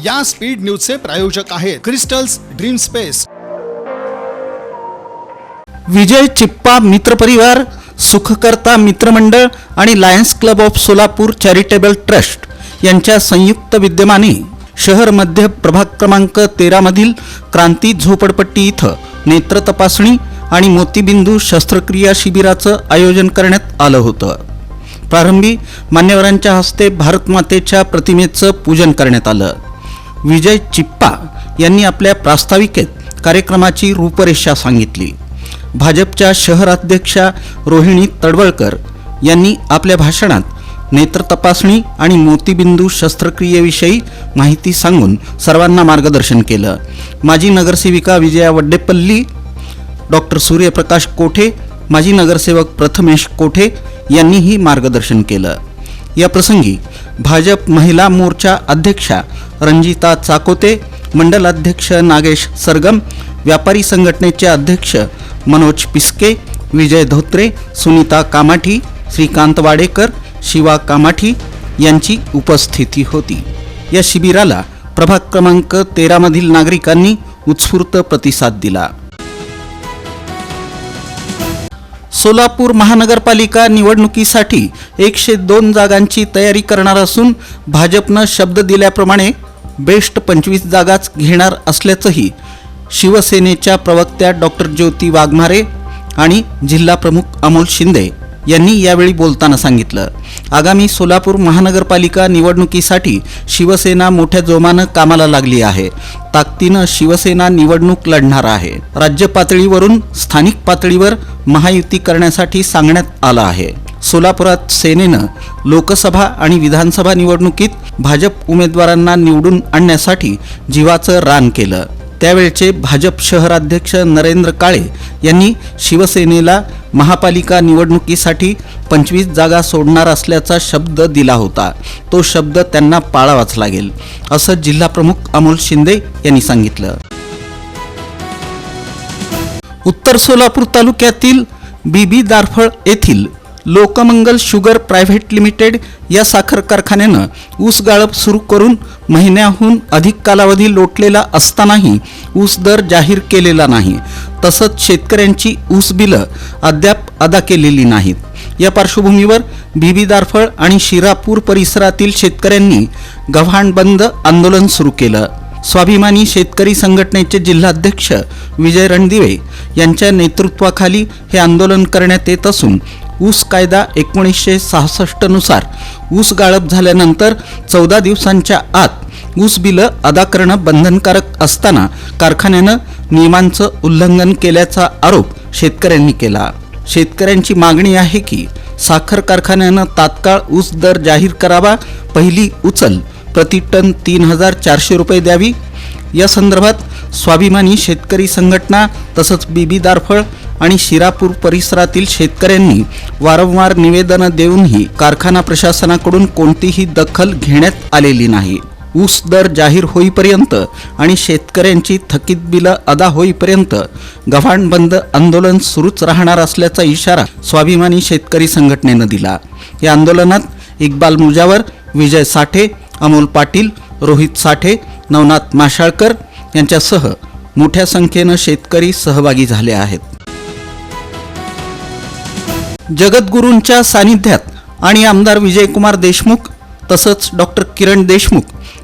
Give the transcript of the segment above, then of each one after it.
या स्पीड न्यूजचे प्रायोजक आहेत Crystals Dream Space, Vijay Chippa मित्रपरिवार, सुखकर्ता मित्रमंडळ आणि Lions Club of Solapur charitable trust यांच्या संयुक्त विद्यमाने शहर मध्य प्रभाग क्रमांक 13 मधील क्रांती झोपडपट्टी इथं नेत्र तपासणी आणि मोतीबिंदू शस्त्रक्रिया शिबिराचं आयोजन करण्यात आलं होतं. प्रारंभी मान्यवरांच्या हस्ते भारत मातेच्या प्रतिमेचं पूजन करण्यात आलं. विजय चिप्पा यांनी आपल्या प्रास्ताविकेत कार्यक्रमाची रूपरेषा सांगितली. भाजपच्या शहर अध्यक्षा रोहिणी तडवळकर यांनी आपल्या भाषणात नेत्र तपासणी आणि मोतीबिंदू शस्त्रक्रियेविषयी माहिती सांगून सर्वांना मार्गदर्शन केलं. माजी नगरसेविका विजया वड्डेपल्ली, डॉक्टर सूर्यप्रकाश कोठे, माजी नगरसेवक प्रथमेश कोठे यांनीही मार्गदर्शन केलं. या प्रसंगी भाजप महिला मोर्चा अध्यक्षा रंजिता चाकोते, मंडल अध्यक्ष नागेश सरगम, व्यापारी संघटनेचे अध्यक्ष मनोज पिस्के, विजय धोत्रे, सुनीता कामाठी, श्रीकांत वाडेकर, शिवा कामाठी यांची उपस्थिती होती. या शिबिराला प्रभाग क्रमांक 13 मधील नागरिकांनी उत्स्फूर्त प्रतिसाद दिला. सोलापूर महानगरपालिका निवडणुकीसाठी 102 जागांची तयारी करणार असून भाजपनं शब्द दिल्याप्रमाणे बेस्ट 25 जागाच घेणार असल्याचंही शिवसेनेच्या प्रवक्त्या डॉक्टर ज्योती वाघमारे आणि जिल्हा प्रमुख अमोल शिंदे यांनी यावेळी बोलताना सांगितलं. आगामी सोलापूर महानगरपालिका निवडणुकीसाठी शिवसेना मोठ्या जोमानं कामाला लागली आहे. ताकदीनं शिवसेना निवडणूक लढणार आहे. राज्य पातळीवरून स्थानिक पातळीवर महायुती करण्यासाठी सांगण्यात आलं आहे. सोलापुरात सेनेनं लोकसभा आणि विधानसभा निवडणुकीत भाजप उमेदवारांना निवडून आणण्यासाठी जीवाचं रान केलं. त्यावेळचे भाजप शहराध्यक्ष नरेंद्र काळे यांनी शिवसेनेला महापालिका निवडणुकीसाठी 25 जागा सोडणार असल्याचा शब्द दिला होता. तो शब्द त्यांना पाळावाच लागेल, असं जिल्हा प्रमुख अमोल शिंदे यांनी सांगितलं. उत्तर सोलापूर तालुक्यातील बीबी दारफळ येथील लोकमंगल शुगर प्रायव्हेट लिमिटेड या साखर कारखान्यानं ऊस गाळप सुरू करून महिन्याहून अधिक कालावधी लोटलेला असतानाही ऊस दर जाहीर केलेला नाही. तसंच शेतकऱ्यांची ऊस बिलं अद्याप अदा केलेली नाहीत. या पार्श्वभूमीवर बीबी दारफळ आणि शिरापूर परिसरातील शेतकऱ्यांनी गव्हाण बंद आंदोलन सुरू केलं. स्वाभिमानी शेतकरी संघटनेचे जिल्हाध्यक्ष विजय रणदिवे यांच्या नेतृत्वाखाली हे आंदोलन करण्यात येत असून ऊस कायदा 1966 नुसार ऊस गाळप झाल्यानंतर 14 दिवसांच्या आत ऊस बिलं अदा करणं बंधनकारक असताना कारखान्यानं नियमांचं उल्लंघन केल्याचा आरोप शेतकऱ्यांनी केला. शेतकऱ्यांची मागणी आहे की साखर कारखान्यानं तात्काळ ऊस दर जाहीर करावा. पहिली उचल प्रति टन 3400 रुपये द्यावी. या संदर्भात स्वाभिमानी शेतकरी संघटना तसंच बीबी दारफळ आणि शिरापूर परिसरातील शेतकऱ्यांनी वारंवार निवेदनं देऊनही कारखाना प्रशासनाकडून कोणतीही दखल घेण्यात आलेली नाही. ऊस दर जाहीर होईपर्यंत आणि शेतकऱ्यांची थकीत बिलं अदा होईपर्यंत गव्हाण बंद आंदोलन सुरूच राहणार असल्याचा इशारा स्वाभिमानी शेतकरी संघटनेनं दिला. या आंदोलनात इक्बाल मुजावर, विजय साठे, अमोल पाटील, रोहित साठे, नवनाथ माशाळकर यांच्यासह मोठ्या संख्येनं शेतकरी सहभागी झाले आहेत. जगद्गुरूंच्या सानिध्यात आणि आमदार विजयकुमार देशमुख तसंच डॉक्टर किरण देशमुख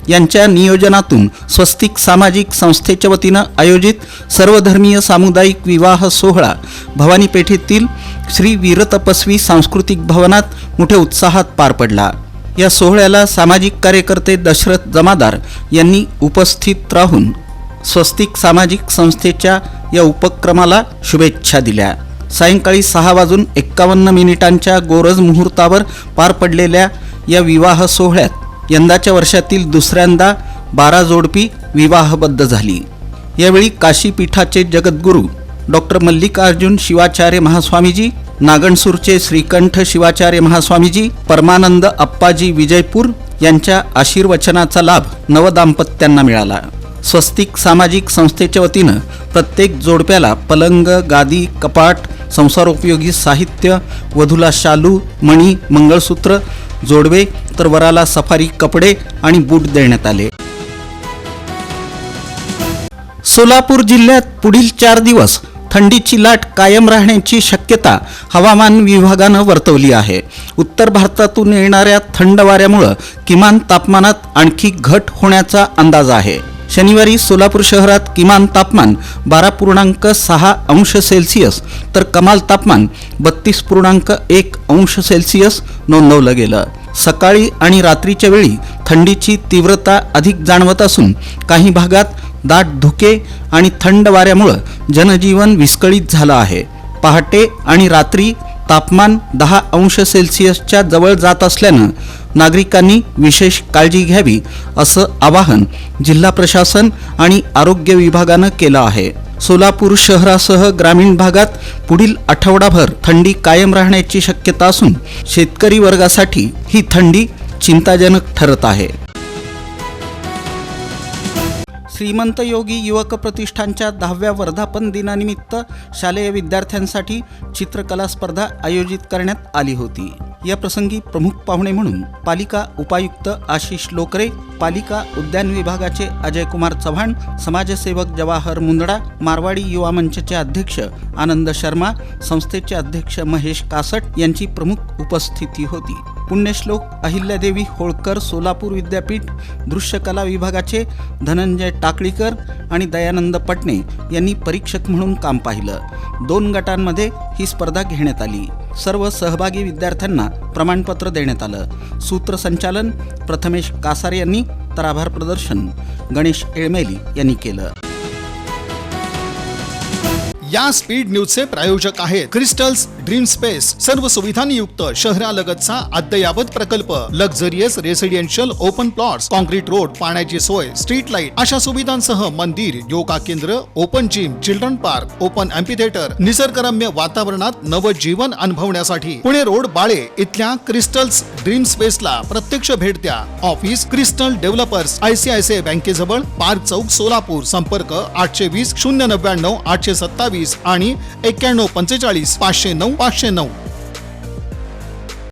यांच्या नियोजनातून स्वस्तिक सामाजिक संस्थेच्या वतीनं आयोजित सर्वधर्मीय सामुदायिक विवाह सोहळा भवानी पेठेतील श्री वीरतपस्वी सांस्कृतिक भवनात मोठ्या उत्साहात पार पडला. या सोहळ्याला सामाजिक कार्यकर्ते दशरथ जमादार यांनी उपस्थित राहून स्वस्तिक सामाजिक संस्थेच्या या उपक्रमाला शुभेच्छा दिल्या. सायंकाळी 6:51 गोरज मुहूर्तावर पार पडलेल्या या विवाह सोहळ्यात यंदाच्या वर्षातील दुसऱ्यांदा 12 जोडपी विवाहबद्ध झाली. यावेळी काशी पीठाचे जगद्गुरू डॉक्टर मल्लिकार्जुन शिवाचार्य महास्वामीजी, नागणसूरचे श्रीकंठ शिवाचार्य महास्वामीजी, परमानंद अप्पाजी विजयपूर यांच्या आशीर्वचनाचा लाभ नवदाम्पत्यांना मिळाला. स्वस्तिक सामाजिक संस्थेच्या वतीनं प्रत्येक जोडप्याला पलंग, गादी, कपाट, संसारोपयोगी साहित्य, वधूला शालू, मणी, मंगळसूत्र, जोडवे तर वराला सफारी कपडे आणि बूट देण्यात आले. सोलापूर जिल्ह्यात पुढील 4 दिवस थंडीची लाट कायम राहण्याची शक्यता हवामान विभागानं वर्तवली आहे. उत्तर भारतातून येणाऱ्या थंड वाऱ्यामुळं किमान तापमानात आणखी घट होण्याचा अंदाज आहे. शनिवारी सोलापूर शहरात किमान तापमान 12.6 अंश सेल्सिअस तर कमाल तापमान 32.1 अंश सेल्सिअस नोंदवलं गेलं. सकाळी आणि रात्रीच्या वेळी थंडीची तीव्रता अधिक जाणवत असून काही भागात दाट धुके आणि थंड वाऱ्यामुळं जनजीवन विस्कळीत झालं आहे. पहाटे आणि रात्री तापमान 10 अंश सेल्सिअसच्या जवळ जात असल्यानं नागरिकांनी विशेष काळजी घ्यावी असं आवाहन जिल्हा प्रशासन आणि आरोग्य विभागानं केलं आहे. सोलापूर शहरासह ग्रामीण भागात पुढील आठवडाभर थंडी कायम राहण्याची शक्यता असून शेतकरी वर्गासाठी ही थंडी चिंताजनक ठरत आहे. श्रीमंत योगी युवक प्रतिष्ठानच्या 10व्या वर्धापन दिनानिमित्त शालेय विद्यार्थ्यांसाठी चित्रकला स्पर्धा आयोजित करण्यात आली होती. या प्रसंगी प्रमुख पाहुणे म्हणून पालिका उपायुक्त आशिष लोकरे, पालिका उद्यान विभागाचे अजयकुमार चव्हाण, समाजसेवक जवाहर मुंदडा, मारवाडी युवा मंचचे अध्यक्ष आनंद शर्मा, संस्थेचे अध्यक्ष महेश कासट यांची प्रमुख उपस्थिती होती. पुण्यश्लोक अहिल्यादेवी होळकर सोलापूर विद्यापीठ दृश्यकला विभागाचे धनंजय टाकळीकर आणि दयानंद पटणे यांनी परीक्षक म्हणून काम पाहिलं. 2 गटांमध्ये ही स्पर्धा घेण्यात आली. सर्व सहभागी विद्यार्थ्यांना प्रमाणपत्र देण्यात आलं. सूत्रसंचालन प्रथमेश कासारे यांनी तर आभार प्रदर्शन गणेश एळमेली यांनी केलं. या स्पीड न्यूजचे प्रायोजक आहेत क्रिस्टल्स ड्रीम स्पेस. सर्व सुविधांनी युक्त शहरालगतचा अद्ययावत प्रकल्प. Luxurious residential open plots, concrete road, पाण्याची सोय, स्ट्रीट लाईट अशा सुविधांसह मंदिर, योगा केंद्र, open gym, children park, open amphitheatre, निसर्गरम्य वातावरणात नवजीवन अनुभवण्यासाठी पुणे रोड बाळे इथल्या क्रिस्टल्स ड्रीम स्पेसला प्रत्यक्ष भेट द्या. ऑफिस क्रिस्टल डेव्हलपर्स, ICICI बँकेजवळ, पार्क चौक, सोलापूर. संपर्क 820 099 827 आणि 9145 509 509.